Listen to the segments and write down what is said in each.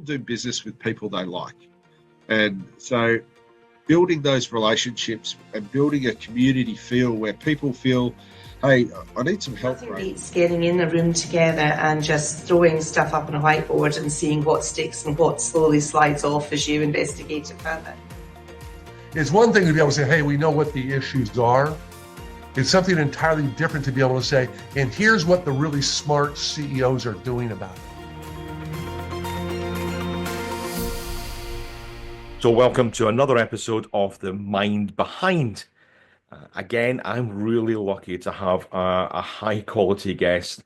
do business with people they like. And so building those relationships and building a community feel where people feel, hey, I need some help. Nothing beats getting in a room together and just throwing stuff up on a whiteboard and seeing what sticks and what slowly slides off as you investigate it further. It's one thing to be able to say, hey, we know what the issues are. It's something entirely different to be able to say, and here's what the really smart CEOs are doing about it. So welcome to another episode of The Mind Behind. Again, I'm really lucky to have a high quality guest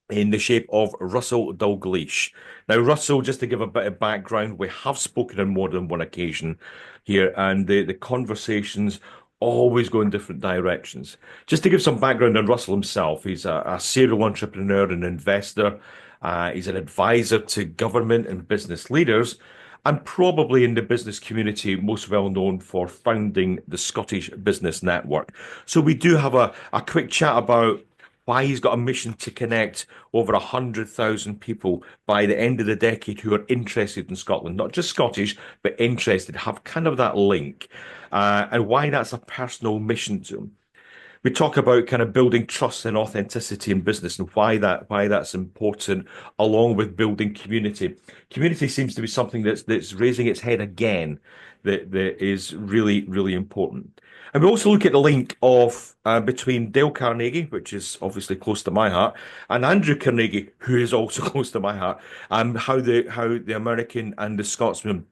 in the shape of Russell Dalgleish. Now, Russell, just to give a bit of background, we have spoken on more than one occasion here, and the conversations always go in different directions. Just to give some background on Russell himself, he's a serial entrepreneur and investor. He's an advisor to government and business leaders, and probably in the business community, most well known for founding the Scottish Business Network. So we do have a quick chat about why he's got a mission to connect over 100,000 people by the end of the decade who are interested in Scotland, not just Scottish, but interested, have kind of that link, and why that's a personal mission to him. We talk about kind of building trust and authenticity in business and why that's important, along with building community. Community seems to be something that's raising its head again, that is really, really important. And we also look at the link of between Dale Carnegie, which is obviously close to my heart, and Andrew Carnegie, who is also close to my heart, and how the American and the Scotsman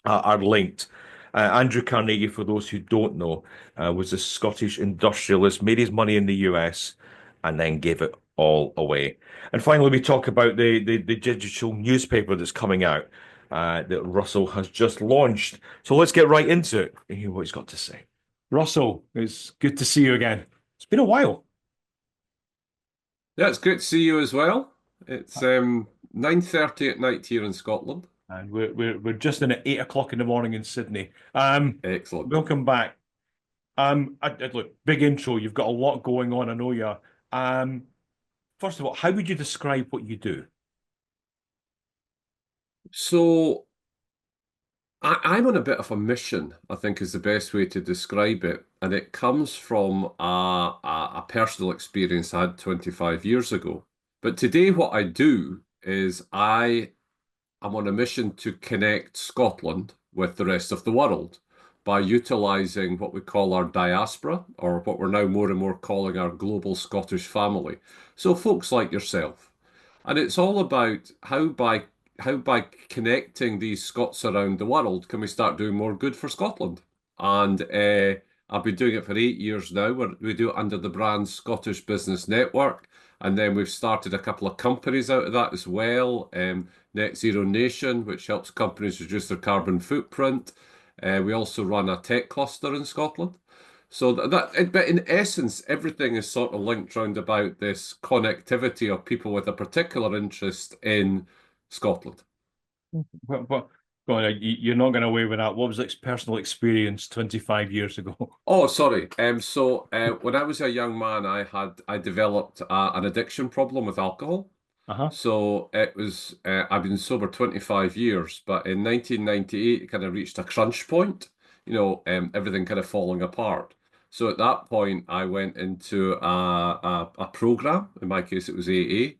are linked. Andrew Carnegie, for those who don't know, was a Scottish industrialist, made his money in the US, and then gave it all away. And finally, we talk about the digital newspaper that's coming out that Russell has just launched. So let's get right into it and hear what he's got to say. Russell, it's good to see you again. It's been a while. Yeah, it's good to see you as well. It's 9:30 at night here in Scotland. And we're just in at 8 o'clock in the morning in Sydney. Excellent. Welcome back. Look, big intro. You've got a lot going on. I know you are. First of all, how would you describe what you do? So I'm on a bit of a mission, I think is the best way to describe it. And it comes from a personal experience I had 25 years ago. But today what I do is I'm on a mission to connect Scotland with the rest of the world by utilising what we call our diaspora, or what we're now more and more calling our global Scottish family. So folks like yourself. And it's all about how by connecting these Scots around the world can we start doing more good for Scotland. And I've been doing it for 8 years now. We do it under the brand Scottish Business Network. And then we've started a couple of companies out of that as well. Net Zero Nation, which helps companies reduce their carbon footprint. We also run a tech cluster in Scotland. So but in essence, everything is sort of linked round about this connectivity of people with a particular interest in Scotland. But go on, you're not going away with that. What was this personal experience 25 years ago? Oh, sorry. When I was a young man, I developed an addiction problem with alcohol. So it was I've been sober 25 years, but in 1998 it kind of reached a crunch point, everything kind of falling apart. So at that point I went into a program. In my case it was AA,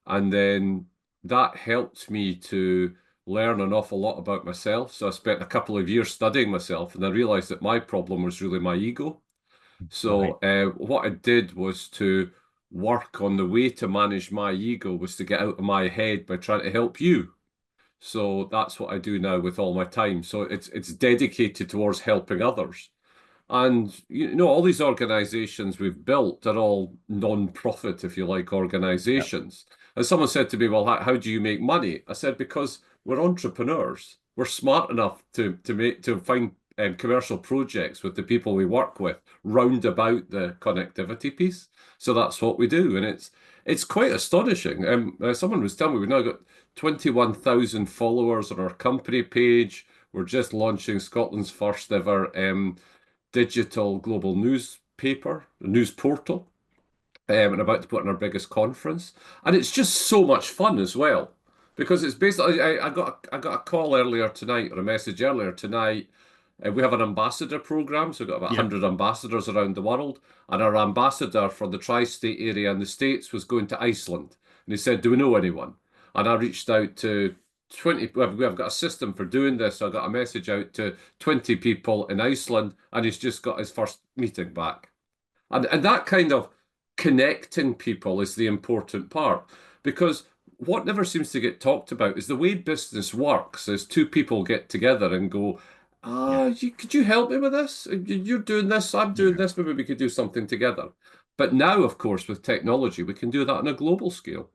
and then that helped me to learn an awful lot about myself. So I spent a couple of years studying myself, and I realized that my problem was really my ego. So what I did was to work on the way to manage my ego was to get out of my head by trying to help you. So that's what I do now with all my time. So it's dedicated towards helping others. And all these organizations we've built are all non-profit, if you like, organizations. Yep. And someone said to me, well, how do you make money? I said, because we're entrepreneurs. We're smart enough to find commercial projects with the people we work with round about the connectivity piece. So that's what we do. And it's quite astonishing. Someone was telling me we've now got 21,000 followers on our company page. We're just launching Scotland's first ever digital global newspaper, news portal, and about to put on our biggest conference. And it's just so much fun as well. because it's basically I got a call earlier tonight, or a message earlier tonight. We have an ambassador program, so we've got about Yeah. 100 ambassadors around the world, and our ambassador for the tri-state area in the States was going to Iceland, and he said, "Do we know anyone?" And I reached out to 20. We've got a system for doing this, so I got a message out to 20 people in Iceland, and he's just got his first meeting back. And that kind of connecting people is the important part, because what never seems to get talked about is the way business works is two people get together and go, could you help me with this? You're doing this, I'm doing this, maybe we could do something together. But now, of course, with technology, we can do that on a global scale.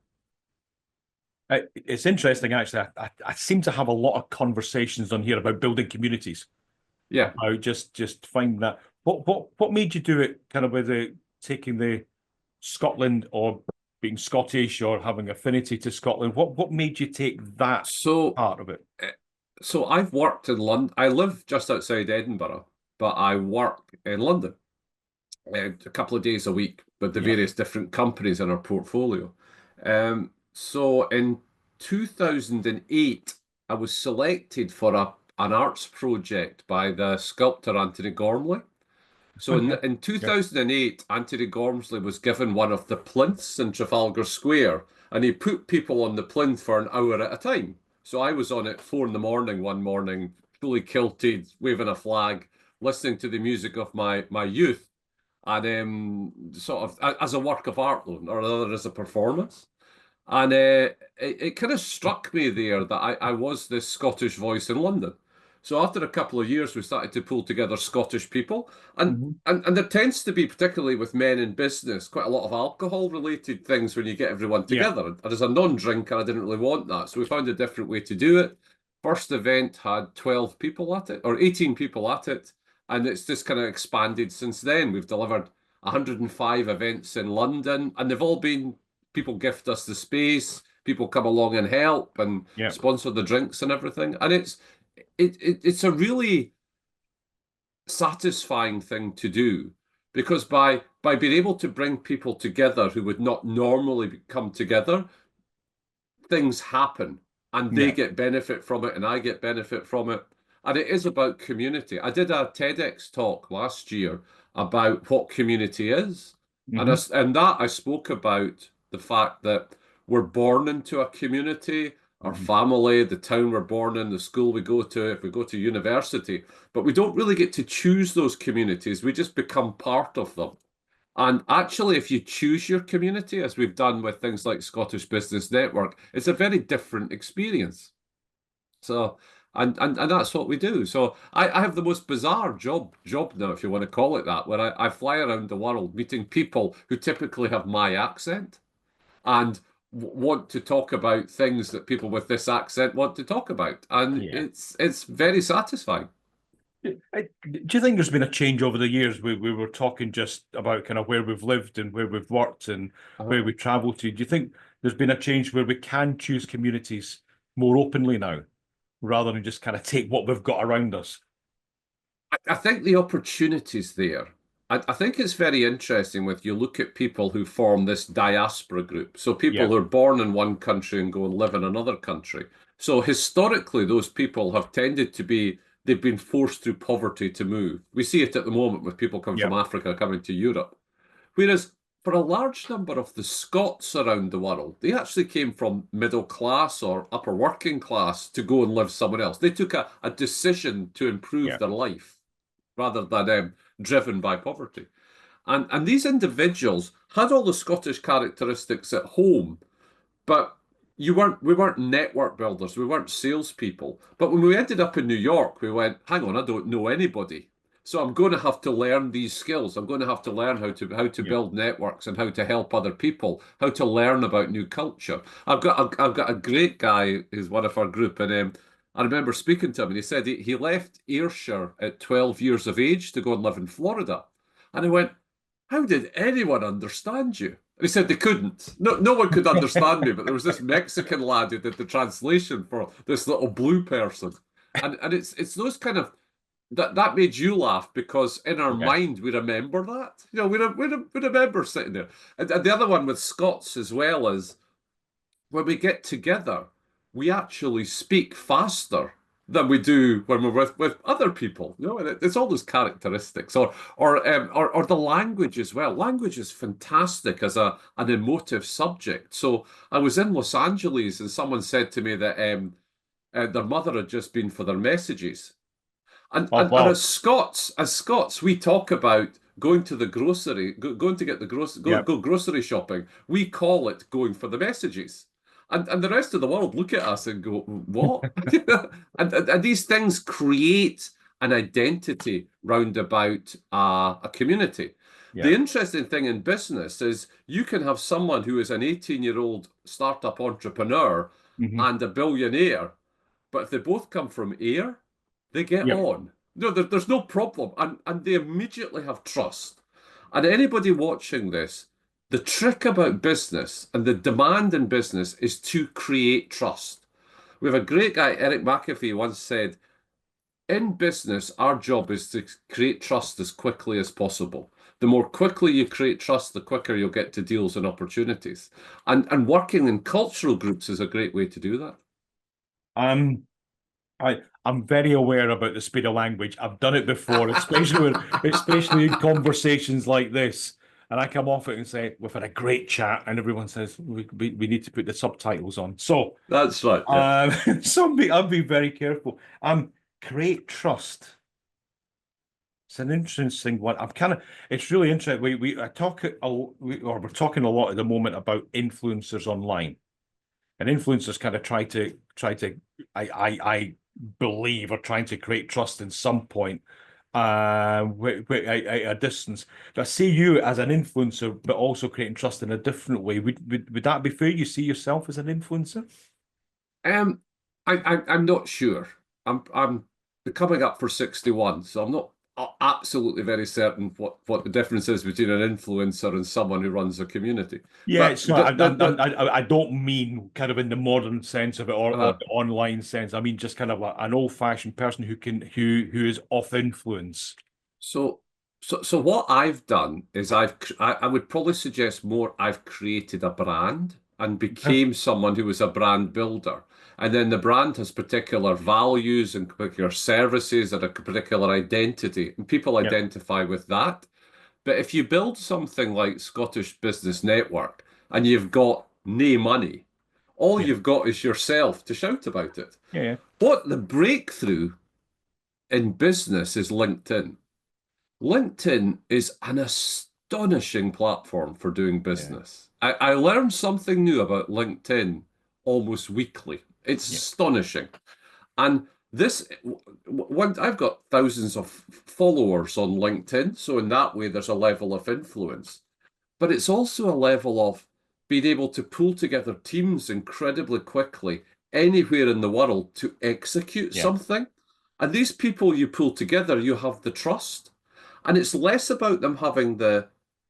It's interesting, actually. I seem to have a lot of conversations on here about building communities. Yeah. About just find that. What made you do it? Kind of with taking the Scotland, or being Scottish, or having affinity to Scotland. What made you take that part of it? So I've worked in London. I live just outside Edinburgh, but I work in London a couple of days a week with the various different companies in our portfolio. So in 2008, I was selected for an arts project by the sculptor Anthony Gormley. So in 2008, Anthony Gormley was given one of the plinths in Trafalgar Square, and he put people on the plinth for an hour at a time. So I was on it 4 in the morning one morning, fully kilted, waving a flag, listening to the music of my youth, and sort of as a work of art, or rather as a performance. And it kind of struck me there that I was this Scottish voice in London. So after a couple of years, we started to pull together Scottish people. And there tends to be, particularly with men in business, quite a lot of alcohol-related things when you get everyone together. And as a non-drinker, I didn't really want that. So we found a different way to do it. First event had 12 people at it, or 18 people at it. And it's just kind of expanded since then. We've delivered 105 events in London, and they've all been, people gift us the space, people come along and help and sponsor the drinks and everything. And it's a really satisfying thing to do, because by being able to bring people together who would not normally come together, things happen, and they get benefit from it, and I get benefit from it. And it is about community. I did a TEDx talk last year about what community is. And that I spoke about the fact that we're born into a community, our family, the town we're born in, the school we go to, if we go to university, but we don't really get to choose those communities. We just become part of them. And actually, if you choose your community, as we've done with things like Scottish Business Network, it's a very different experience. So, and that's what we do. So I have the most bizarre job now, if you want to call it that, where I fly around the world meeting people who typically have my accent and want to talk about things that people with this accent want to talk about. And it's very satisfying. Do you think there's been a change over the years? We were talking just about kind of where we've lived and where we've worked and where we travel to. Do you think there's been a change where we can choose communities more openly now, rather than just kind of take what we've got around us? I think the opportunity's there. I think it's very interesting with, you look at people who form this diaspora group. So people who are born in one country and go and live in another country. So historically, those people have tended to be, they've been forced through poverty to move. We see it at the moment with people coming from Africa coming to Europe. Whereas for a large number of the Scots around the world, they actually came from middle class or upper working class to go and live somewhere else. They took a decision to improve their life rather than driven by poverty. And these individuals had all the Scottish characteristics at home, but we weren't network builders, we weren't salespeople. But when we ended up in New York, we went, hang on, I don't know anybody. So I'm going to have to learn these skills. I'm going to have to learn how to build networks and how to help other people, how to learn about new culture. I've got a great guy who's one of our group, and I remember speaking to him, and he said he left Ayrshire at 12 years of age to go and live in Florida. And I went, how did anyone understand you? And he said they couldn't. No one could understand me, but there was this Mexican lad who did the translation for this little blue person. And it's those kind of, that made you laugh, because in our mind we remember that. You know, we remember sitting there. And the other one with Scots as well is, when we get together, we actually speak faster than we do when we're with other people. You know, and it's all those characteristics, or the language as well. Language is fantastic as an emotive subject. So I was in Los Angeles, and someone said to me that their mother had just been for their messages. And as Scots, we talk about going to the grocery, going to get the go grocery shopping. We call it going for the messages. And the rest of the world look at us and go, what? and these things create an identity round about a community. The interesting thing in business is you can have someone who is an 18-year-old startup entrepreneur and a billionaire, but if they both come from air, they get on. No, there's no problem. And they immediately have trust. And anybody watching this, the trick about business and the demand in business is to create trust. We have a great guy, Eric McAfee, once said, in business, our job is to create trust as quickly as possible. The more quickly you create trust, the quicker you'll get to deals and opportunities. And working in cultural groups is a great way to do that. I'm very aware about the speed of language. I've done it before, especially in conversations like this. And I come off it and say, we've had a great chat, and everyone says we need to put the subtitles on. So that's right. Yeah. So I'll be very careful. Create trust. It's an interesting one. It's really interesting. We're talking a lot at the moment about influencers online, and influencers kind of try to I believe are trying to create trust in some point at a distance. I see you as an influencer, but also creating trust in a different way. Would that be fair? You see yourself as an influencer? I'm not sure. I'm coming up for 61, so I'm not absolutely very certain what the difference is between an influencer and someone who runs a community. Yeah, so I don't mean kind of in the modern sense of it or the online sense. I mean just kind of like an old-fashioned person who is of influence. So what I've done is I would probably suggest more I've created a brand and became someone who was a brand builder. And then the brand has particular values and particular services and a particular identity, and people identify with that. But if you build something like Scottish Business Network and you've got no money, all you've got is yourself to shout about it. Yeah. What the breakthrough in business is LinkedIn. LinkedIn is an astonishing platform for doing business. I learn something new about LinkedIn almost weekly. It's astonishing. And I've got thousands of followers on LinkedIn, so in that way there's a level of influence. But it's also a level of being able to pull together teams incredibly quickly anywhere in the world to execute something. And these people you pull together, you have the trust. And it's less about them having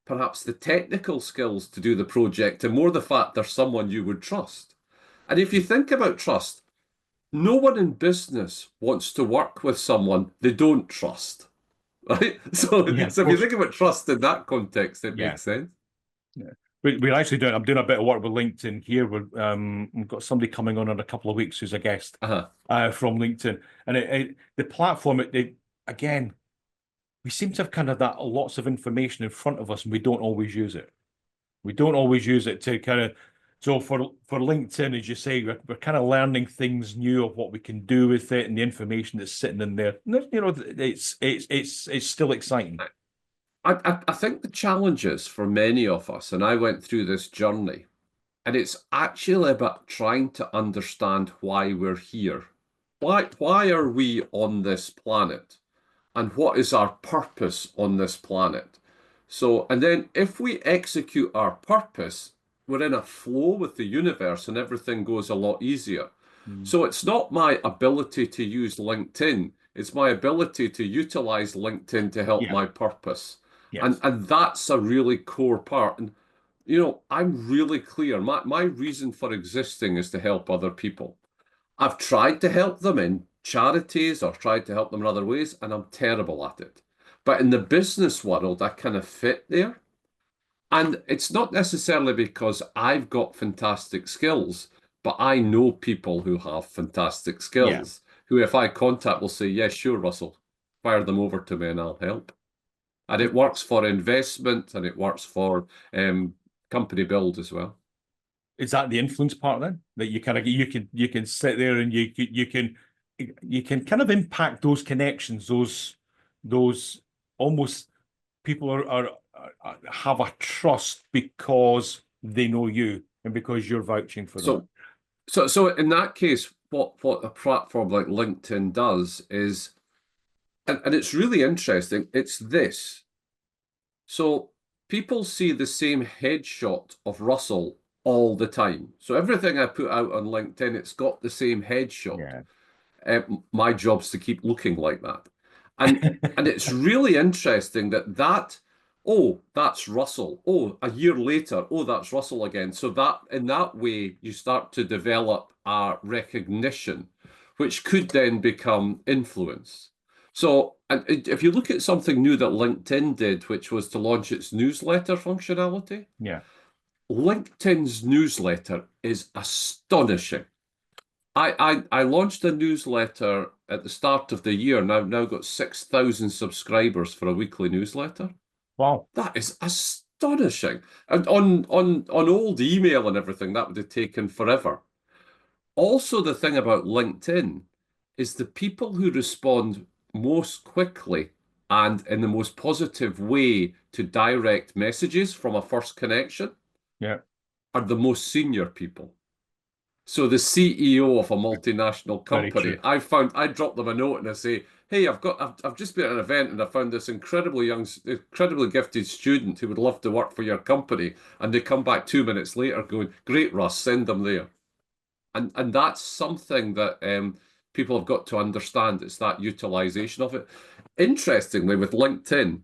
perhaps the technical skills to do the project and more the fact they're someone you would trust. And if you think about trust, no one in business wants to work with someone they don't trust, right? So if you think about trust in that context, it makes sense. Yeah. We're actually I'm doing a bit of work with LinkedIn here. We've got somebody coming on in a couple of weeks who's a guest from LinkedIn. And the platform, again, we seem to have kind of that lots of information in front of us and we don't always use it. We don't always use it to kind of, so for LinkedIn, as you say, we're kind of learning things new of what we can do with it and the information that's sitting in there. You know, it's still exciting. I think the challenges for many of us, and I went through this journey, and it's actually about trying to understand why we're here. Why are we on this planet? And what is our purpose on this planet? So, and then if we execute our purpose, we're in a flow with the universe and everything goes a lot easier. So it's not my ability to use LinkedIn, it's my ability to utilize LinkedIn to help my purpose. And that's a really core part. And, you know, I'm really clear. My reason for existing is to help other people. I've tried to help them in charities or tried to help them in other ways, and I'm terrible at it. But in the business world, I kind of fit there. And it's not necessarily because I've got fantastic skills, but I know people who have fantastic skills who, if I contact, will say, yes, sure, Russell, fire them over to me and I'll help. And it works for investment and it works for company build as well. Is that the influence part then? That you kind of you can sit there and you can kind of impact those connections, those almost people are have a trust because they know you and because you're vouching for them. So in that case, what a platform like LinkedIn does is, and it's really interesting, it's this. So people see the same headshot of Russell all the time. So everything I put out on LinkedIn, it's got the same headshot. My job's to keep looking like that. And it's really interesting that oh, that's Russell. Oh, a year later, oh, that's Russell again. So that in that way, you start to develop a recognition, which could then become influence. So and if you look at something new that LinkedIn did, which was to launch its newsletter functionality, LinkedIn's newsletter is astonishing. I launched a newsletter at the start of the year, and I've now got 6,000 subscribers for a weekly newsletter. Wow. That is astonishing. And on old email and everything, that would have taken forever. Also, the thing about LinkedIn is the people who respond most quickly and in the most positive way to direct messages from a first connection are the most senior people. So the CEO of a multinational company, I drop them a note and I say, hey, I've just been at an event and I found this incredibly gifted student who would love to work for your company. And they come back 2 minutes later going, great, Russ, send them there. And that's something that people have got to understand. It's that utilization of it. Interestingly, with LinkedIn,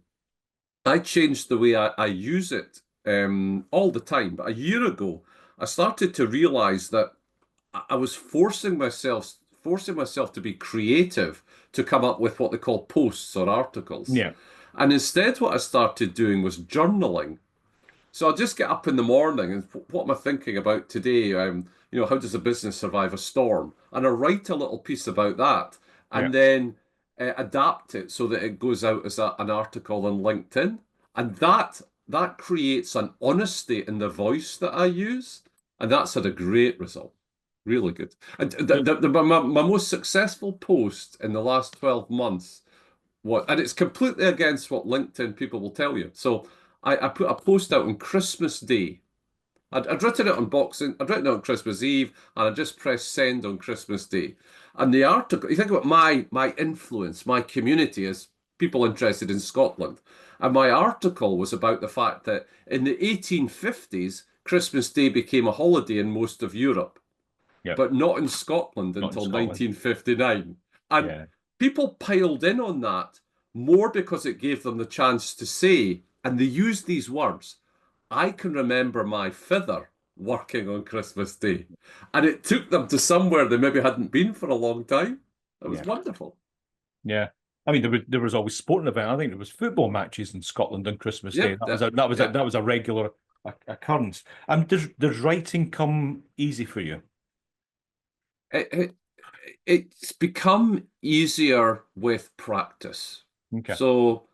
I changed the way I use it all the time. But a year ago, I started to realize that I was forcing myself to be creative to come up with what they call posts or articles. And instead, what I started doing was journaling. So I'll just get up in the morning and what am I thinking about today? How does a business survive a storm? And I write a little piece about that and then adapt it so that it goes out as an article on LinkedIn. And that creates an honesty in the voice that I use. And that's had a great result. Really good. And my most successful post in the last 12 months, and it's completely against what LinkedIn people will tell you. So I put a post out on Christmas Day. I'd written it on Boxing, I'd written it on Christmas Eve, and I just pressed send on Christmas Day. And the article, you think about my influence, my community is people interested in Scotland. And my article was about the fact that in the 1850s, Christmas Day became a holiday in most of Europe. But not in Scotland until 1959. And people piled in on that more because it gave them the chance to say, and they used these words, I can remember my fither working on Christmas Day. And it took them to somewhere they maybe hadn't been for a long time. It was wonderful. Yeah. I mean, there was always sporting event. I think there was football matches in Scotland on Christmas Day. That was a regular occurrence. Does writing come easy for you? It's become easier with practice. So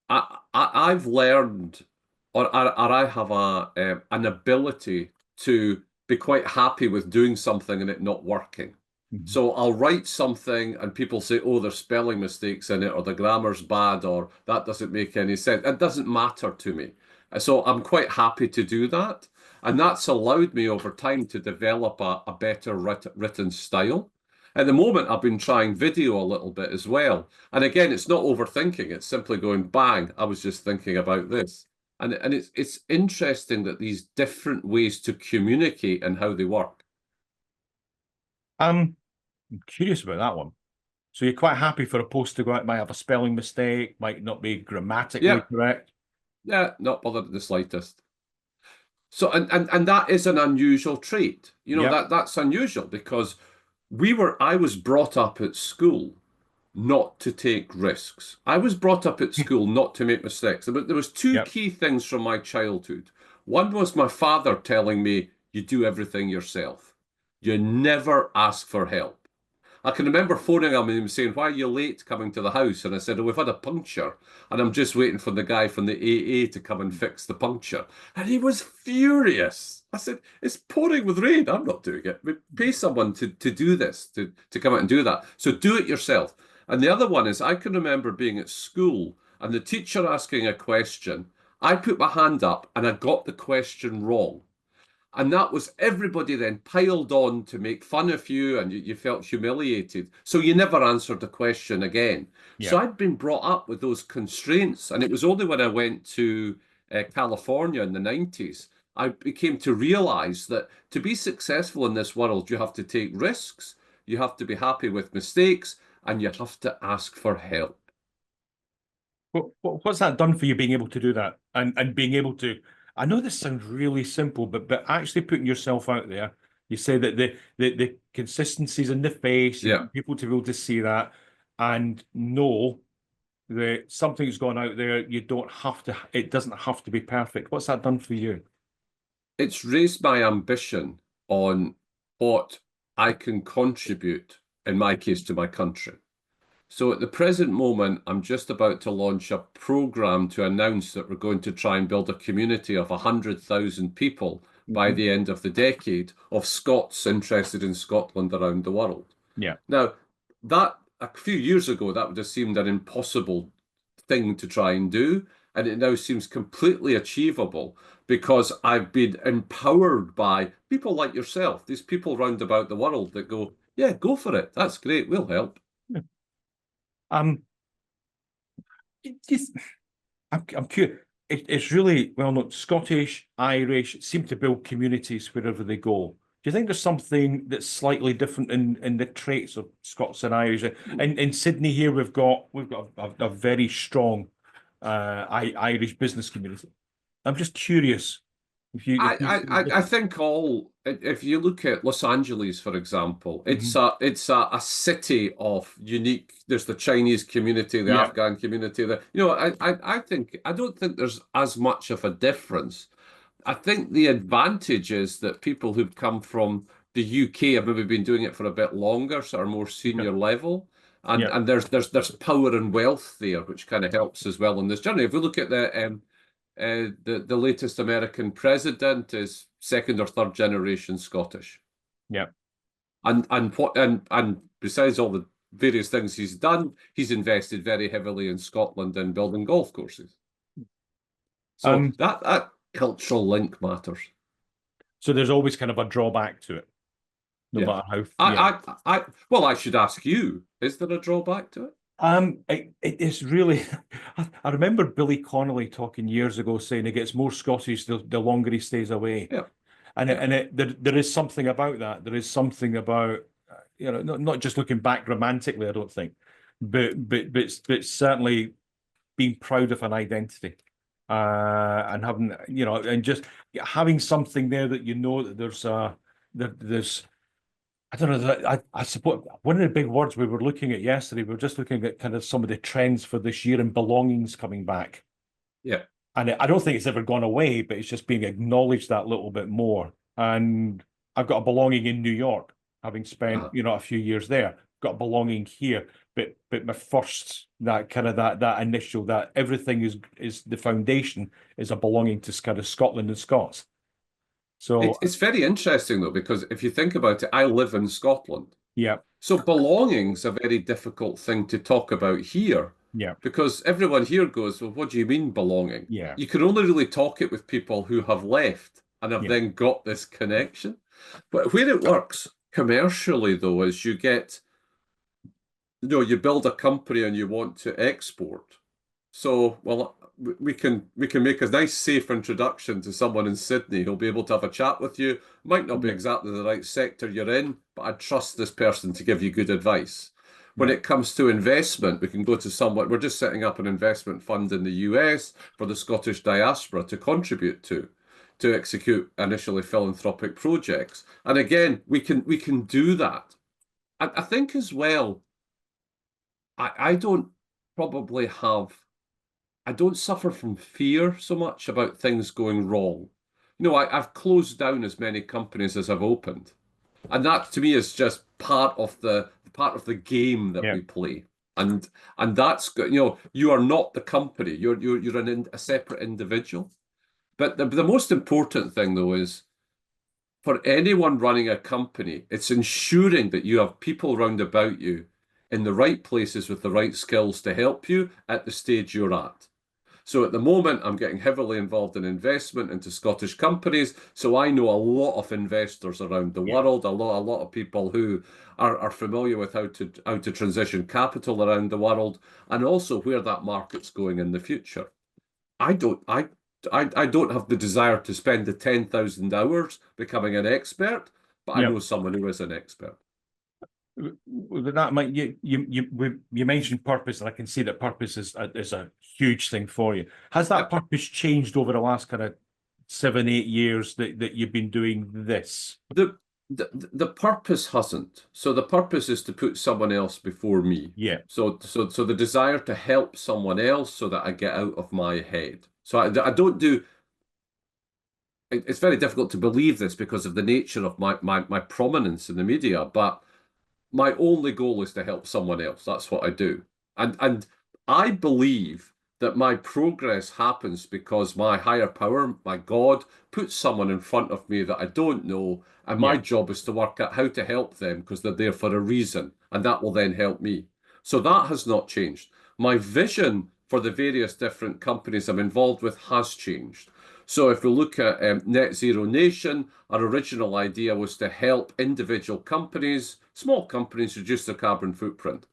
I've learned, or I have an ability to be quite happy with doing something and it not working. So I'll write something and people say, oh, there's spelling mistakes in it, or the grammar's bad, or that doesn't make any sense. It doesn't matter to me. So I'm quite happy to do that. And that's allowed me over time to develop a better written style. At the moment, I've been trying video a little bit as well. And again, it's not overthinking. It's simply going, bang, I was just thinking about this. And it's interesting that these different ways to communicate and how they work. I'm curious about that one. So you're quite happy for a post to go out, might have a spelling mistake, might not be grammatically correct? Yeah, not bothered in the slightest. So and that is an unusual trait. That's unusual because I was brought up at school not to take risks. I was brought up at school not to make mistakes. But there was two key things from my childhood. One was my father telling me, you do everything yourself. You never ask for help. I can remember phoning him and him saying, "Why are you late coming to the house?" And I said, "Oh, we've had a puncture and I'm just waiting for the guy from the AA to come and fix the puncture." And he was furious. I said, "It's pouring with rain. I'm not doing it. We pay someone to do this, to come out and do that. So do it yourself." And the other one is, I can remember being at school and the teacher asking a question. I put my hand up and I got the question wrong. And that was everybody then piled on to make fun of you, and you felt humiliated. So you never answered the question again. Yeah. So I'd been brought up with those constraints. And it was only when I went to California in the 90s, I became to realize that to be successful in this world, you have to take risks, you have to be happy with mistakes, and you have to ask for help. What's that done for you, being able to do that and being able to? I know this sounds really simple, but actually putting yourself out there. You say that the consistency's in the face. You Yeah. want people to be able to see that and know that something's gone out there. You don't have to. It doesn't have to be perfect. What's that done for you? It's raised my ambition on what I can contribute, in my case, to my country. So at the present moment, I'm just about to launch a program to announce that we're going to try and build a community of 100,000 people by the end of the decade of Scots interested in Scotland around the world. Yeah. Now, that a few years ago, that would have seemed an impossible thing to try and do. And it now seems completely achievable because I've been empowered by people like yourself, these people round about the world that go, "Yeah, go for it. That's great. We'll help." I'm curious. It's really well known. Scottish, Irish seem to build communities wherever they go. Do you think there's something that's slightly different in the traits of Scots and Irish? In Sydney here, we've got a very strong Irish business community. I'm just curious. I think if you look at Los Angeles, for example, it's a city of unique. There's the Chinese community, the Afghan community. I don't think there's as much of a difference. I think the advantage is that people who've come from the UK have maybe been doing it for a bit longer, so are more senior level. And there's power and wealth there, which kind of helps as well on this journey. If we look at the latest American president is second or third generation Scottish. Yeah. And besides all the various things he's done, he's invested very heavily in Scotland and building golf courses. So that cultural link matters. So there's always kind of a drawback to it, no matter how. Well, I should ask you: is there a drawback to it? It is really. I remember Billy Connolly talking years ago saying he gets more Scottish the longer he stays away. Yeah, there is something about that. There is something about not just looking back romantically. I don't think, but certainly being proud of an identity, and having and just having something there that that there's. I don't know. I suppose one of the big words we were looking at yesterday, we were just looking at kind of some of the trends for this year and belongings coming back. Yeah. And I don't think it's ever gone away, but it's just being acknowledged that little bit more. And I've got a belonging in New York, having spent, a few years there. Got a belonging here. But my first, that initial, that everything is the foundation is a belonging to kind of Scotland and Scots. So it's very interesting though, because if you think about it, I live in Scotland. Yeah. So belonging's a very difficult thing to talk about here. Yeah. Because everyone here goes, "Well, what do you mean belonging?" Yeah. You can only really talk it with people who have left and have then got this connection. But where it works commercially though is you build a company and you want to export. So, well, we can make a nice, safe introduction to someone in Sydney who'll be able to have a chat with you. Might not be exactly the right sector you're in, but I trust this person to give you good advice. When it comes to investment, we can go to someone. We're just setting up an investment fund in the US for the Scottish diaspora to contribute to execute initially philanthropic projects. And again, we can do that. I think as well, I don't probably I don't suffer from fear so much about things going wrong. I've closed down as many companies as I've opened. And that to me is just part of the game that Yeah. we play. And that's, you are not the company. You're a separate individual. But the most important thing though is, for anyone running a company, it's ensuring that you have people round about you in the right places with the right skills to help you at the stage you're at. So at the moment, I'm getting heavily involved in investment into Scottish companies. So I know a lot of investors around the world, a lot of people who are familiar with how to transition capital around the world, and also where that market's going in the future. I don't have the desire to spend the 10,000 hours becoming an expert, but I know someone who is an expert. With that, Mike, you mentioned purpose, and I can see that purpose is a huge thing for you. Has that purpose changed over the last kind of 7-8 years that you've been doing this? The purpose hasn't. So the purpose is to put someone else before me. Yeah. So the desire to help someone else so that I get out of my head. So I don't do. It's very difficult to believe this because of the nature of my prominence in the media, but my only goal is to help someone else. That's what I do. And I believe that my progress happens because my higher power, my God, puts someone in front of me that I don't know, and my job is to work out how to help them because they're there for a reason, and that will then help me. So that has not changed. My vision for the various different companies I'm involved with has changed. So if we look at Net Zero Nation, our original idea was to help individual companies, small companies, reduce their carbon footprint.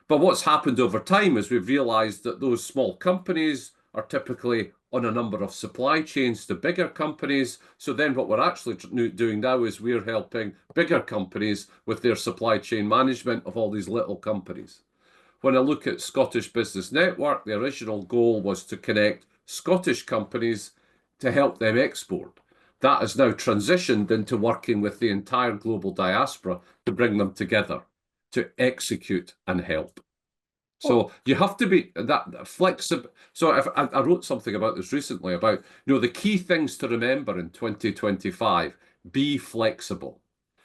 But what's happened over time is we've realized that those small companies are typically on a number of supply chains to bigger companies. So then what we're actually doing now is we're helping bigger companies with their supply chain management of all these little companies. When I look at Scottish Business Network, the original goal was to connect Scottish companies to help them export. That has now transitioned into working with the entire global diaspora to bring them together, to execute and help. So you have to be that flexible. So if I wrote something about this recently about, the key things to remember in 2025, be flexible.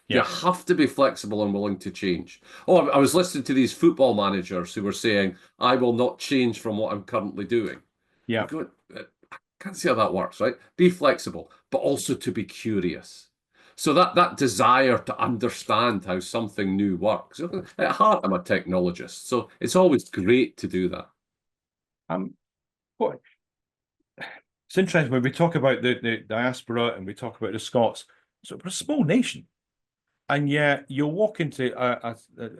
You have to be flexible and willing to change. Oh, I was listening to these football managers who were saying, I will not change from what I'm currently doing. Yeah. I can't see how that works, right? Be flexible, but also to be curious. So that desire to understand how something new works. At heart, I'm a technologist, so it's always great to do that. It's interesting when we talk about the diaspora and we talk about the Scots. So we're a small nation, and yet you'll walk into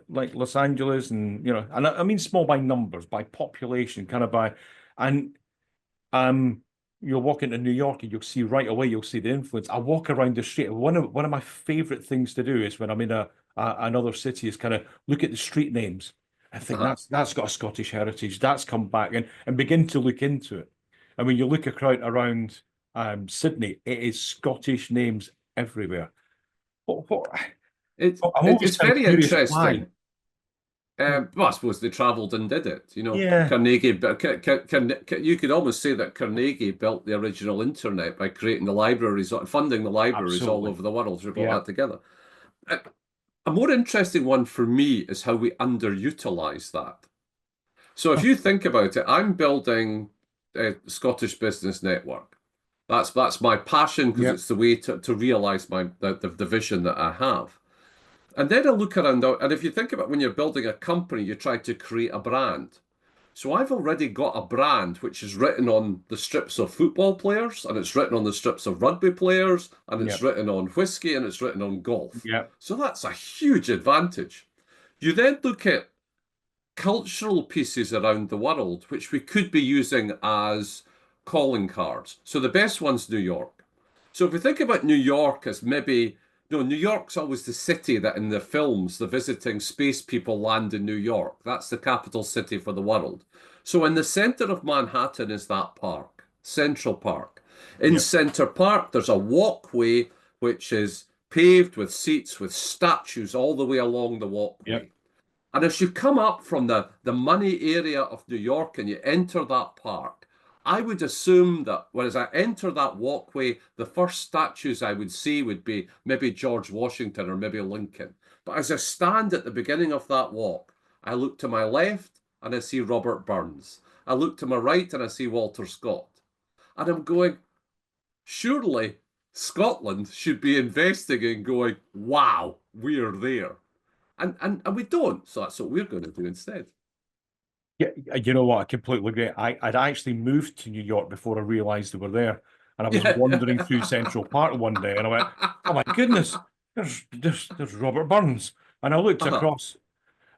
like Los Angeles, and and I mean small by numbers, by population, kind of by, and you'll walk into New York and you'll see right away, you'll see the influence. I walk around the street. One of my favorite things to do is when I'm in another city is kind of look at the street names. I think that's got a Scottish heritage. That's come back and begin to look into it. And when you look around Sydney, it is Scottish names everywhere. It's very interesting. Well, I suppose they travelled and did it. Carnegie. You could almost say that Carnegie built the original internet by creating the libraries, funding the libraries all over the world to put that together. A more interesting one for me is how we underutilize that. So if you think about it, I'm building a Scottish Business Network. That's my passion because it's the way to realise the vision that I have. And then I look around, and if you think about when you're building a company, you try to create a brand. So I've already got a brand which is written on the strips of football players, and it's written on the strips of rugby players, and it's written on whiskey, and it's written on golf. So that's a huge advantage. You then look at cultural pieces around the world, which we could be using as calling cards. So the best one's New York. So if we think about New York as maybe... No, New York's always the city that in the films, the visiting space people land in New York. That's the capital city for the world. So in the center of Manhattan is that park, Central Park. In Center Park, there's a walkway which is paved with seats, with statues all the way along the walkway. And as you come up from the money area of New York and you enter that park, I would assume that as I enter that walkway, the first statues I would see would be maybe George Washington or maybe Lincoln. But as I stand at the beginning of that walk, I look to my left and I see Robert Burns. I look to my right and I see Walter Scott. And I'm going, surely Scotland should be investigating, going, wow, we're there. And we don't. So that's what we're going to do instead. Yeah, you know what? I completely agree. I'd actually moved to New York before I realized they were there. And I was wandering through Central Park one day and I went, oh my goodness, there's Robert Burns. And I looked across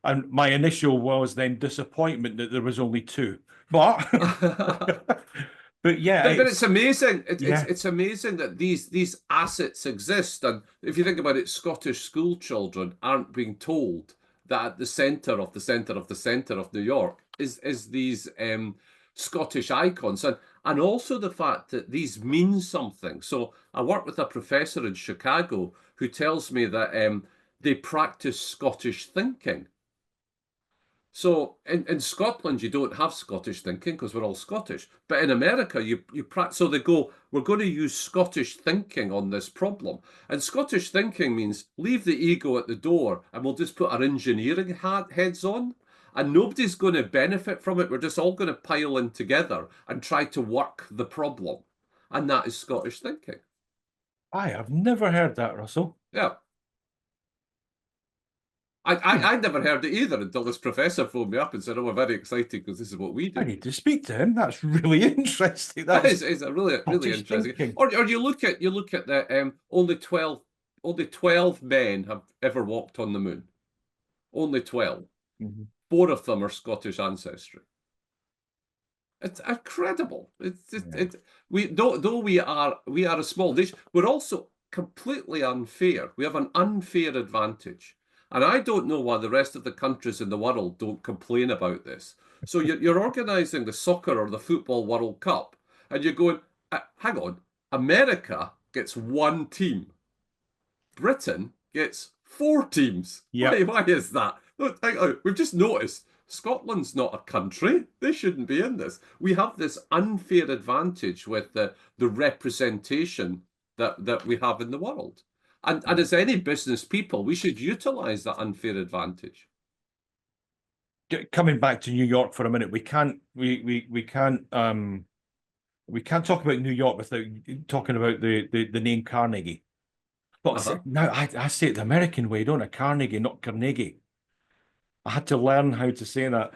and my initial was then disappointment that there was only two. But but yeah. But it's amazing. It's amazing that these assets exist. And if you think about it, Scottish school children aren't being told that at the centre of the centre of the centre of New York is these Scottish icons, and also the fact that these mean something. So I work with a professor in Chicago who tells me that they practice Scottish thinking. So in Scotland, you don't have Scottish thinking because we're all Scottish. But in America, you practice. So they go, we're going to use Scottish thinking on this problem. And Scottish thinking means leave the ego at the door and we'll just put our engineering heads on. And nobody's going to benefit from it. We're just all going to pile in together and try to work the problem. And that is Scottish thinking. I have never heard that, Russell. Yeah. I'd never heard it either until this professor phoned me up and said, oh, we're very excited because this is what we do. I need to speak to him. That's really interesting. It's a really interesting. Or you look at the only 12 men have ever walked on the moon. Only 12. Mm-hmm. 4 of them are Scottish ancestry. It's incredible. Though we are a small nation, we're also completely unfair. We have an unfair advantage. And I don't know why the rest of the countries in the world don't complain about this. So you're organising the soccer or the football World Cup, and you're going, hang on, America gets 1 team. Britain gets 4 teams. Yep. Why is that? Look, we've just noticed Scotland's not a country. They shouldn't be in this. We have this unfair advantage with the representation that we have in the world. And as any business people, we should utilize that unfair advantage. Coming back to New York for a minute, we can't talk about New York without talking about the name Carnegie. But now I say it the American way, don't I? Carnegie, not Carnegie. I had to learn how to say that.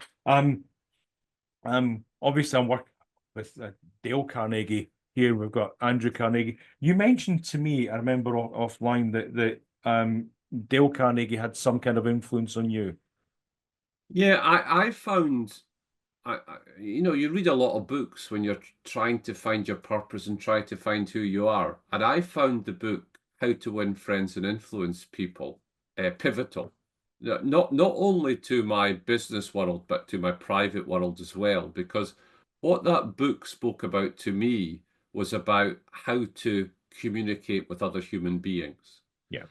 Obviously I'm working with Dale Carnegie. Here we've got Andrew Carnegie. You mentioned to me, I remember offline, that Dale Carnegie had some kind of influence on you. Yeah, I found, you read a lot of books when you're trying to find your purpose and try to find who you are. And I found the book, How to Win Friends and Influence People, pivotal. Not only to my business world, but to my private world as well. Because what that book spoke about to me was about how to communicate with other human beings. Yeah.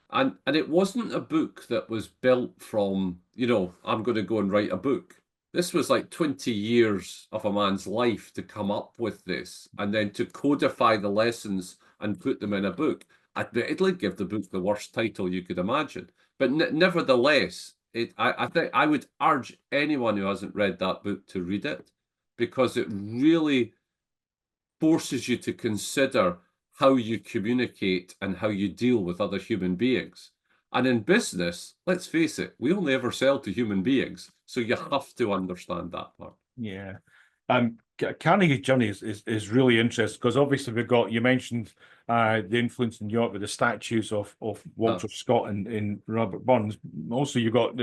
And it wasn't a book that was built from, I'm going to go and write a book. This was like 20 years of a man's life to come up with this and then to codify the lessons and put them in a book. Admittedly, give the book the worst title you could imagine. But nevertheless, I think I would urge anyone who hasn't read that book to read it, because it really forces you to consider how you communicate and how you deal with other human beings. And in business, let's face it, we only ever sell to human beings. So you have to understand that part. Yeah. Carnegie journey is really interesting because obviously you mentioned the influence in New York with the statues of Walter Scott and Robert Burns. Also, you got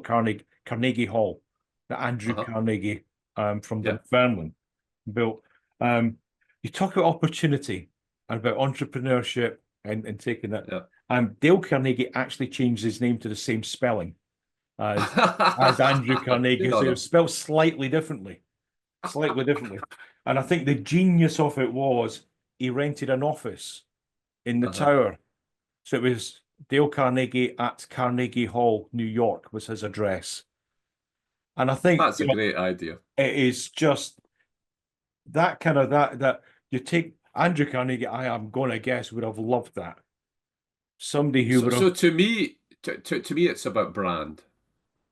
Carnegie Hall that Andrew Carnegie from Dunfermline built. You talk about opportunity and about entrepreneurship and taking that. Yeah. Dale Carnegie actually changed his name to the same spelling as Andrew Carnegie. So it was spelled slightly differently. And I think the genius of it was he rented an office in the tower. So it was Dale Carnegie at Carnegie Hall, New York was his address. And I think that's a great idea. It is just that kind of that you take Andrew Carnegie, I am going to guess, would have loved that. Somebody who would have. So to me, to me, it's about brand.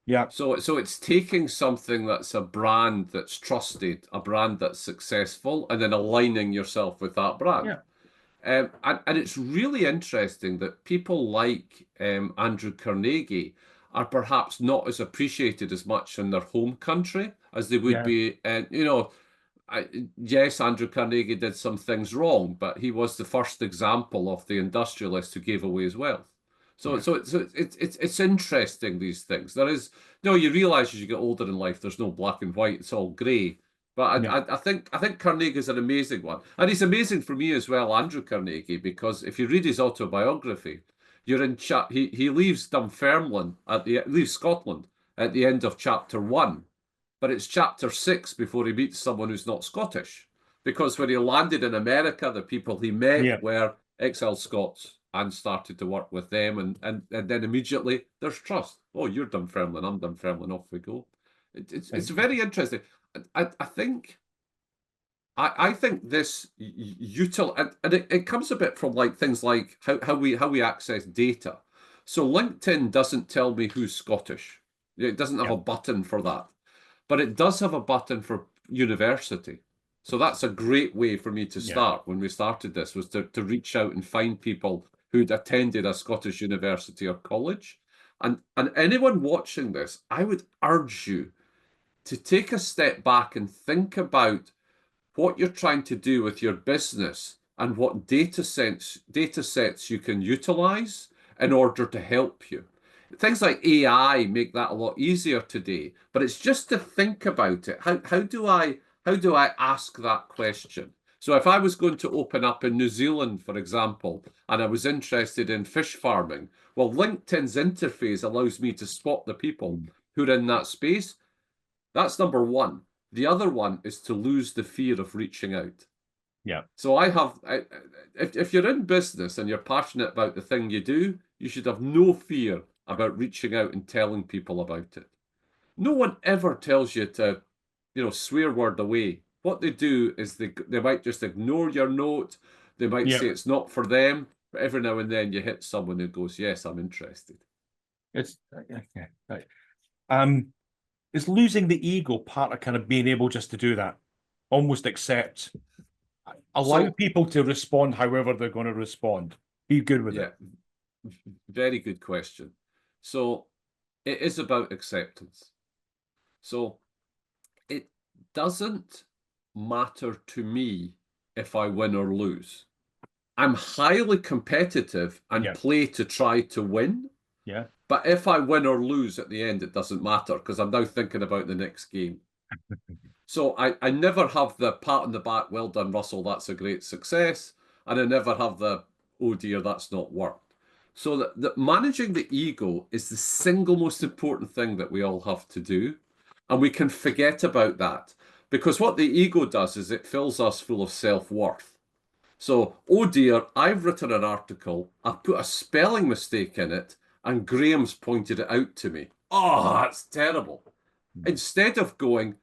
Yeah. So it's taking something that's a brand that's trusted, a brand that's successful, and then aligning yourself with that brand. Yeah. And it's really interesting that people like Andrew Carnegie are perhaps not as appreciated as much in their home country as they would be. And yes, Andrew Carnegie did some things wrong, but he was the first example of the industrialist who gave away his wealth. So it's interesting, these things. There is you realise as you get older in life, there's no black and white; it's all grey. But I think Carnegie is an amazing one, and he's amazing for me as well, Andrew Carnegie, because if you read his autobiography, you're in he leaves Dunfermline leaves Scotland at the end of chapter 1, but it's chapter 6 before he meets someone who's not Scottish, because when he landed in America, the people he met were exiled Scots and started to work with them, and then immediately there's trust. Oh, you're Dunfermline, I'm Dunfermline, off we go. It's very interesting. I think this and it comes a bit from like things like how we access data. So LinkedIn doesn't tell me who's Scottish. It doesn't have a button for that, but it does have a button for university. So that's a great way for me to start. When we started this, was to reach out and find people who'd attended a Scottish university or college. And anyone watching this, I would urge you to take a step back and think about what you're trying to do with your business and what data sets you can utilize in order to help you. Things like AI make that a lot easier today, but it's just to think about it. How do I ask that question? So if I was going to open up in New Zealand, for example, and I was interested in fish farming, well, LinkedIn's interface allows me to spot the people who are in that space. That's number one. The other one is to lose the fear of reaching out. Yeah. So if you're in business and you're passionate about the thing you do, you should have no fear about reaching out and telling people about it. No one ever tells you to, swear word away. What they do is they might just ignore your note. They might say it's not for them, but every now and then you hit someone who goes, "Yes, I'm interested." It's is losing the ego part of kind of being able just to do that, almost accept, allow people to respond however they're going to respond. Be good with it. Very good question. So it is about acceptance. So it doesn't matter to me if I win or lose. I'm highly competitive and play to try to win. Yeah. But if I win or lose at the end, it doesn't matter, because I'm now thinking about the next game. So I never have the pat on the back, well done, Russell, that's a great success. And I never have the, oh dear, that's not worked. So that managing the ego is the single most important thing that we all have to do. And we can forget about that, because what the ego does is it fills us full of self-worth. So, oh dear, I've written an article, I've put a spelling mistake in it, and Graham's pointed it out to me. Oh, that's terrible. Instead of going,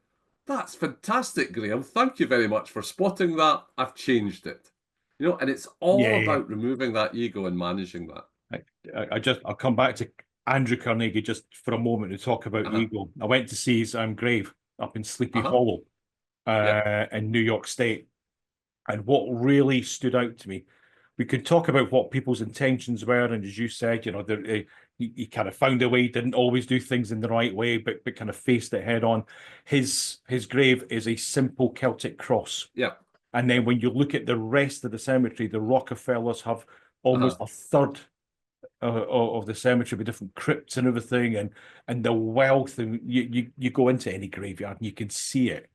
that's fantastic, Graham. Thank you very much for spotting that. I've changed it. And it's all about removing that ego and managing that. I'll come back to Andrew Carnegie just for a moment to talk about ego. I went to see his grave up in Sleepy Hollow in New York State. And what really stood out to me, we could talk about what people's intentions were, and as you said, he kind of found a way, didn't always do things in the right way, but kind of faced it head on. His grave is a simple Celtic cross. Yeah. And then when you look at the rest of the cemetery, the Rockefellers have almost a third of the cemetery with different crypts and everything, and the wealth. And you go into any graveyard and you can see it,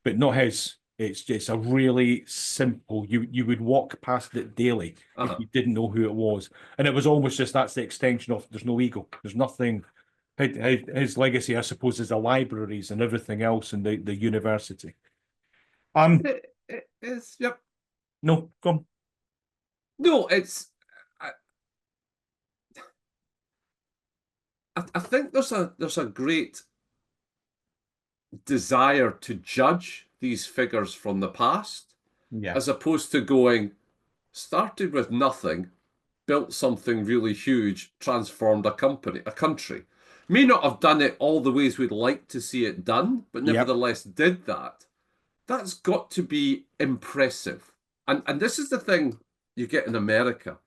but not his. It's just a really simple, you would walk past it daily if you didn't know who it was. And it was almost just, that's the extension of, there's no ego. There's nothing. His legacy, I suppose, is the libraries and everything else and the university. It is, yep. No, go on. No, it's... I think there's a great desire to judge these figures from the past, Yeah. as opposed to going, started with nothing, built something really huge, transformed a country. May not have done it all the ways we'd like to see it done, but nevertheless did that. That's got to be impressive. And this is the thing you get in America.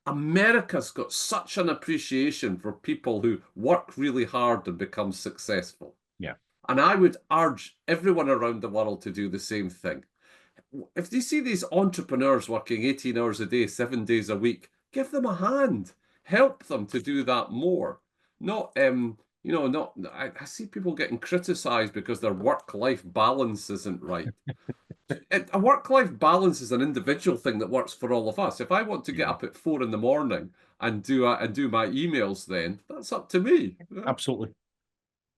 America's got such an appreciation for people who work really hard and become successful. Yeah. And I would urge everyone around the world to do the same thing. If you see these entrepreneurs working 18 hours a day, 7 days a week, give them a hand. Help them to do that more. Not, I see people getting criticized because their work-life balance isn't right. A work-life balance is an individual thing that works for all of us. If I want to get up at 4 a.m. and do my emails, then that's up to me. Absolutely.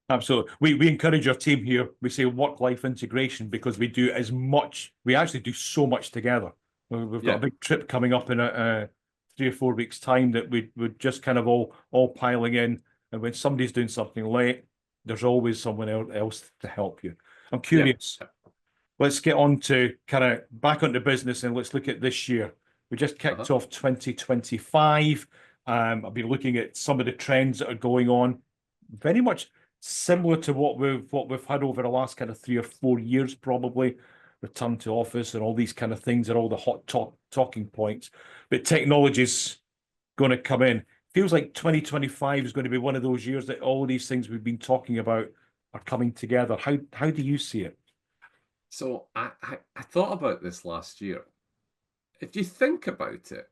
Absolutely. We encourage our team here. We say work-life integration because we do as much. We actually do so much together. We've got a big trip coming up in 3 or 4 weeks' time that we're just kind of all piling in. And when somebody's doing something late, there's always someone else to help you. I'm curious. Yeah. Let's get on to kind of back onto business and let's look at this year. We just kicked off 2025. I've been looking at some of the trends that are going on. Very much similar to what we've had over the last kind of 3 or 4 years, probably. Return to office and all these kind of things are all the hot talking points. But technology's going to come in. Feels like 2025 is going to be one of those years that all these things we've been talking about are coming together. How do you see it? So I thought about this last year. If you think about it,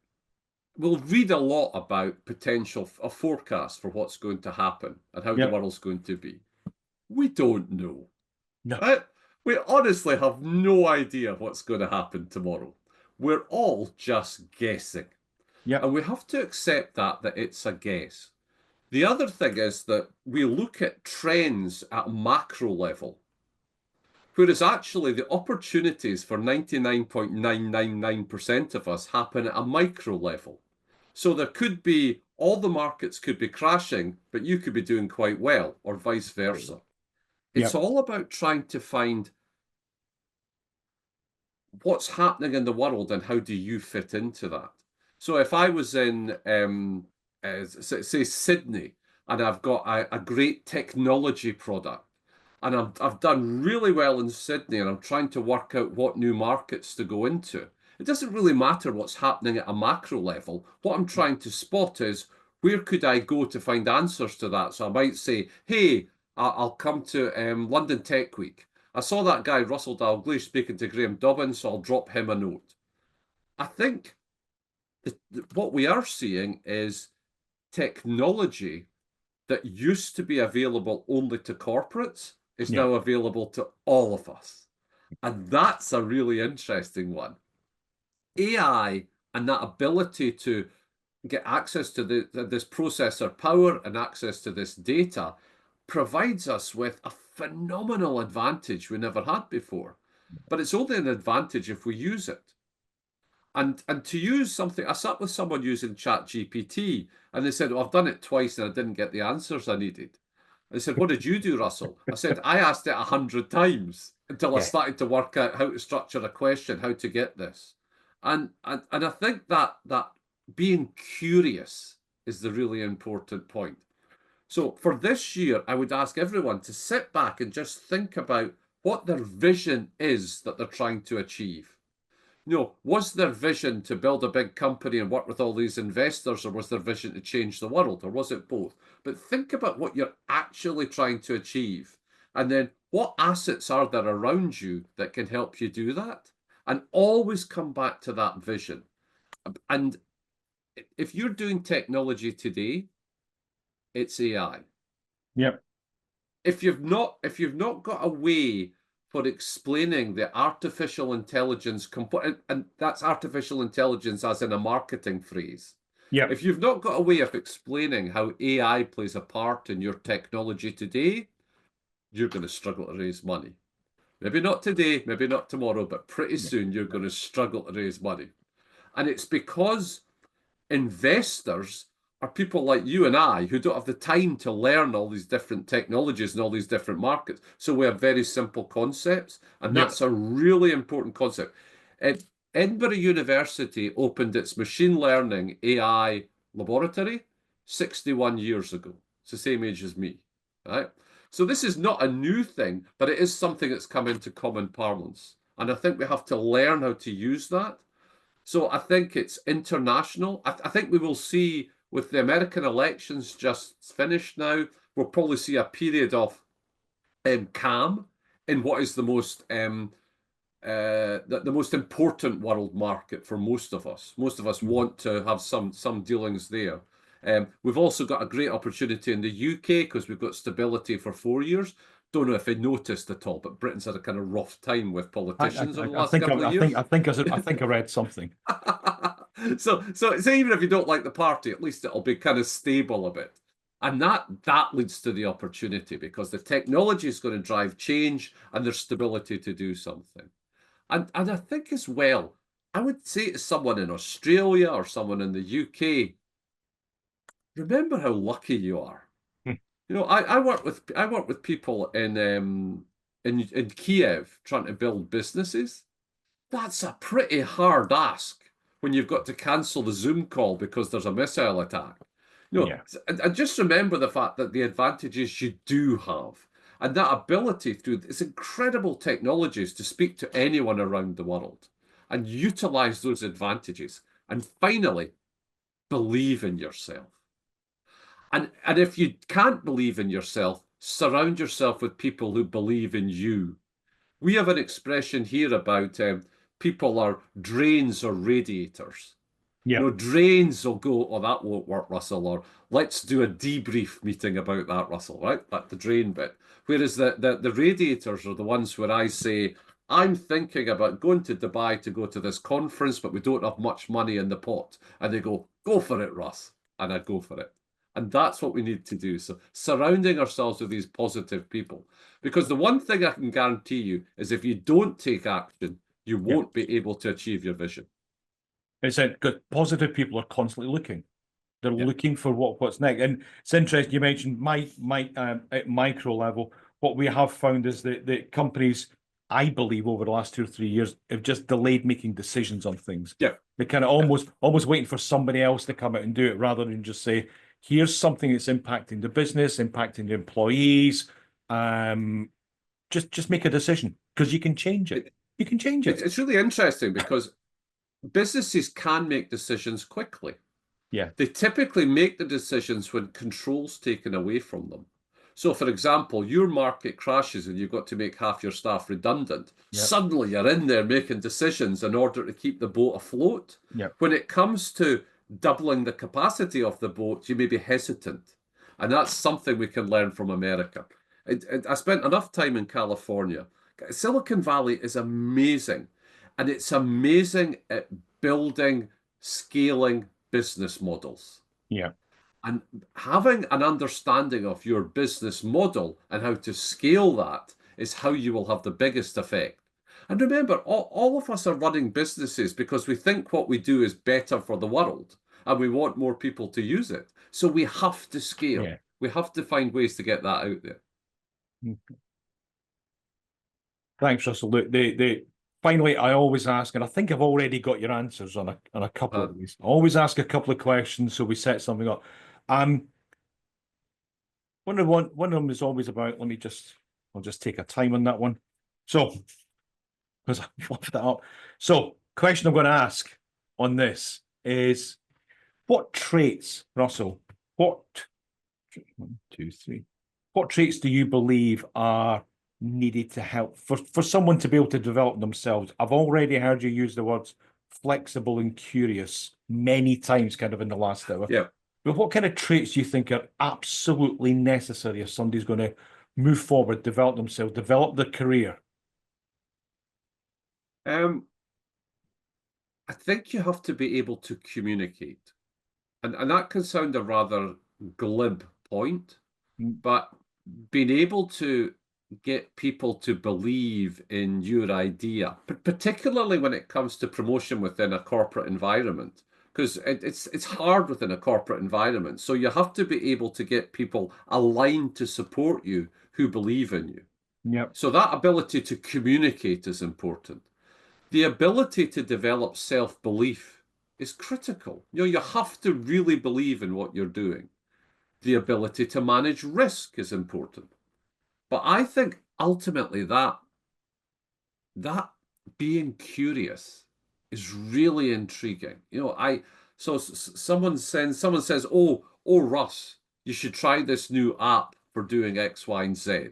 we'll read a lot about a forecast for what's going to happen and how the world's going to be. We don't know. No. Right? We honestly have no idea what's going to happen tomorrow. We're all just guessing. Yeah. And we have to accept that it's a guess. The other thing is that we look at trends at a macro level, whereas actually the opportunities for 99.999% of us happen at a micro level. So there could be, all the markets could be crashing, but you could be doing quite well, or vice versa. It's all about trying to find what's happening in the world and how do you fit into that. So if I was in, say, Sydney, and I've got a great technology product, and I've done really well in Sydney, and I'm trying to work out what new markets to go into. It doesn't really matter what's happening at a macro level. What I'm trying to spot is, where could I go to find answers to that? So I might say, hey, I'll come to London Tech Week. I saw that guy, Russell Dalgleish, speaking to Graham Dobbins, so I'll drop him a note. I think what we are seeing is technology that used to be available only to corporates is now available to all of us. And that's a really interesting one. AI and that ability to get access to this processor power and access to this data provides us with a phenomenal advantage we never had before. But it's only an advantage if we use it. And to use something, I sat with someone using ChatGPT and they said, well, I've done it twice and I didn't get the answers I needed. They said, what did you do, Russell? I said, I asked it 100 times until I started to work out how to structure a question, how to get this. And I think that being curious is the really important point. So for this year, I would ask everyone to sit back and just think about what their vision is that they're trying to achieve. Was their vision to build a big company and work with all these investors, or was their vision to change the world, or was it both? But think about what you're actually trying to achieve. And then what assets are there around you that can help you do that? And always come back to that vision. And if you're doing technology today, it's AI. Yep. If you've not got a way for explaining the artificial intelligence component, and that's artificial intelligence as in a marketing phrase. Yeah. If you've not got a way of explaining how AI plays a part in your technology today, you're going to struggle to raise money. Maybe not today, maybe not tomorrow, but pretty soon you're going to struggle to raise money. And it's because investors are people like you and I who don't have the time to learn all these different technologies and all these different markets. So we have very simple concepts, and that's a really important concept. Edinburgh University opened its machine learning AI laboratory 61 years ago. It's the same age as me, right? So this is not a new thing, but it is something that's come into common parlance. And I think we have to learn how to use that. So I think it's international. I think we will see with the American elections just finished now, we'll probably see a period of calm in what is the most the most important world market for most of us. Most of us want to have some dealings there. We've also got a great opportunity in the UK because we've got stability for 4 years. Don't know if you noticed at all, but Britain's had a kind of rough time with politicians over the last couple of years. I think I read something. So even if you don't like the party, at least it'll be kind of stable a bit. And that leads to the opportunity because the technology is going to drive change and there's stability to do something. And I think as well, I would say to someone in Australia or someone in the UK, remember how lucky you are. You know, I work with people in Kiev trying to build businesses. That's a pretty hard ask when you've got to cancel the Zoom call because there's a missile attack. You know, and just remember the fact that the advantages you do have, and that ability through its incredible technologies to speak to anyone around the world and utilize those advantages. And finally, believe in yourself. And if you can't believe in yourself, surround yourself with people who believe in you. We have an expression here about people are drains or radiators. Yeah. You know, drains will go, oh, that won't work, Russell, or let's do a debrief meeting about that, Russell, right? That's the drain bit. Whereas the radiators are the ones where I say, I'm thinking about going to Dubai to go to this conference, but we don't have much money in the pot. And they go for it, Russ. And I go for it. And that's what we need to do. So surrounding ourselves with these positive people. Because the one thing I can guarantee you is if you don't take action, you won't be able to achieve your vision. It's because positive people are constantly looking. They're looking for what's next. And it's interesting, you mentioned at micro level, what we have found is that the companies, I believe, over the last 2 or 3 years, have just delayed making decisions on things. Yeah. They're kind of almost waiting for somebody else to come out and do it rather than just say, here's something that's impacting the business, impacting the employees. Just make a decision because you can change it. You can change it. It's really interesting because businesses can make decisions quickly. Yeah. They typically make the decisions when control's taken away from them. So, for example, your market crashes and you've got to make half your staff redundant. Yep. Suddenly you're in there making decisions in order to keep the boat afloat. Yep. When it comes to doubling the capacity of the boat, you may be hesitant. And that's something we can learn from America. I spent enough time in California. Silicon Valley is amazing. And it's amazing at building, scaling business models. Yeah. And having an understanding of your business model and how to scale that is how you will have the biggest effect. And remember, all of us are running businesses because we think what we do is better for the world and we want more people to use it. So we have to scale. Yeah. We have to find ways to get that out there. Thanks, Russell. Finally, I always ask, and I think I've already got your answers on a couple of these. I always ask a couple of questions so we set something up. One of them is always about, I'll just take a time on that one. So, because I fluffed that up. So, question I'm going to ask on this is, what traits, Russell, what traits do you believe are needed to help for someone to be able to develop themselves? I've already heard you use the words flexible and curious many times kind of in the last hour. Yeah. But what kind of traits do you think are absolutely necessary if somebody's going to move forward, develop themselves, develop their career? I think you have to be able to communicate. And that can sound a rather glib point, but being able to get people to believe in your idea, particularly when it comes to promotion within a corporate environment, because it's hard within a corporate environment. So you have to be able to get people aligned to support you who believe in you. Yep. So that ability to communicate is important. The ability to develop self-belief is critical. You have to really believe in what you're doing. The ability to manage risk is important. But I think ultimately that being curious is really intriguing. So someone says, oh, Russ, you should try this new app for doing X, Y, and Z.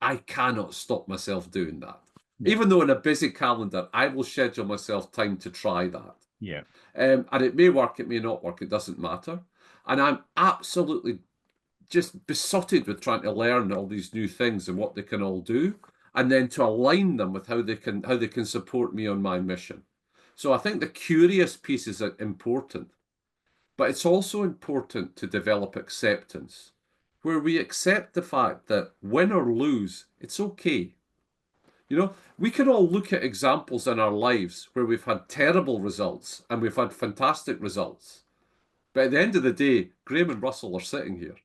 I cannot stop myself doing that. Yeah. Even though in a busy calendar, I will schedule myself time to try that. Yeah. And it may work, it may not work, it doesn't matter. And I'm absolutely just besotted with trying to learn all these new things and what they can all do, and then to align them with how they can support me on my mission. So I think the curious piece is important, but it's also important to develop acceptance, where we accept the fact that win or lose, it's okay. We can all look at examples in our lives where we've had terrible results and we've had fantastic results. But at the end of the day, Graham and Russell are sitting here.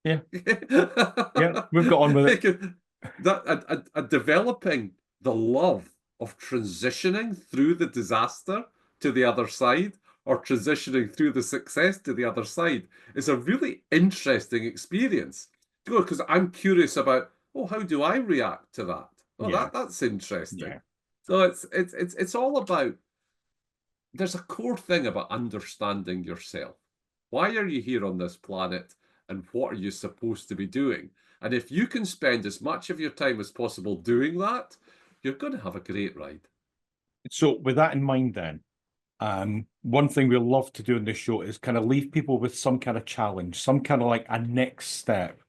Yeah. Yeah, we've got on with it. Developing the love of transitioning through the disaster to the other side, or transitioning through the success to the other side, is a really interesting experience. Because I'm curious about, how do I react to that? That's interesting. Yeah. So it's all about, there's a core thing about understanding yourself. Why are you here on this planet, and what are you supposed to be doing? And if you can spend as much of your time as possible doing that, you're going to have a great ride. So with that in mind then, one thing we love to do in this show is kind of leave people with some kind of challenge, some kind of like a next step.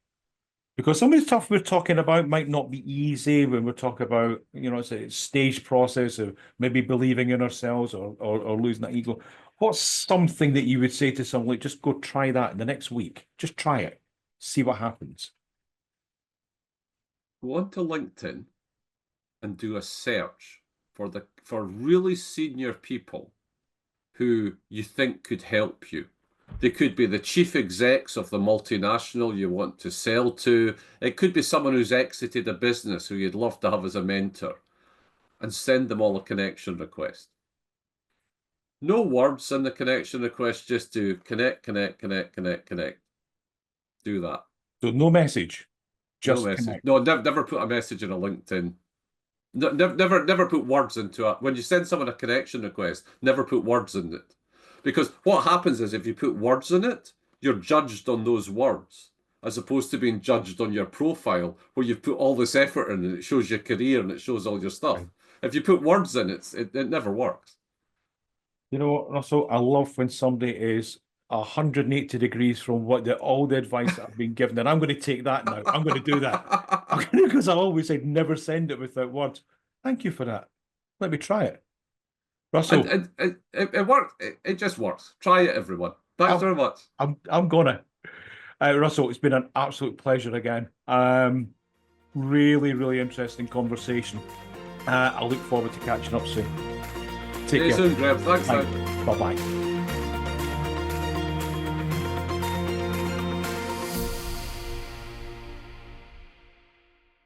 Because some of the stuff we're talking about might not be easy when we're talking about, it's a staged process of maybe believing in ourselves or losing that ego. What's something that you would say to someone, like, just go try that in the next week? Just try it. See what happens. Go on to LinkedIn and do a search for really senior people who you think could help you. They could be the chief execs of the multinational you want to sell to. It could be someone who's exited a business who you'd love to have as a mentor, and send them all a connection request. No words in the connection request, just to connect. Do that. So no message. Just no message. Connect. No, never put a message in a LinkedIn. Never put words into it. When you send someone a connection request, never put words in it. Because what happens is, if you put words in it, you're judged on those words, as opposed to being judged on your profile, where you've put all this effort in and it shows your career and it shows all your stuff. Right. If you put words in it, it never works. You know what, Russell? I love when somebody is 180 degrees from all the advice that I've been given, and I'm going to take that now. I'm going to do that. Because I always said never send it without words. Thank you for that. Let me try it. Russell, it works. It just works. Try it, everyone. Thanks very much. I'm gonna. Russell, it's been an absolute pleasure again. Really, really interesting conversation. I look forward to catching up soon. Take care. See you soon, Graham. Thanks. Bye bye.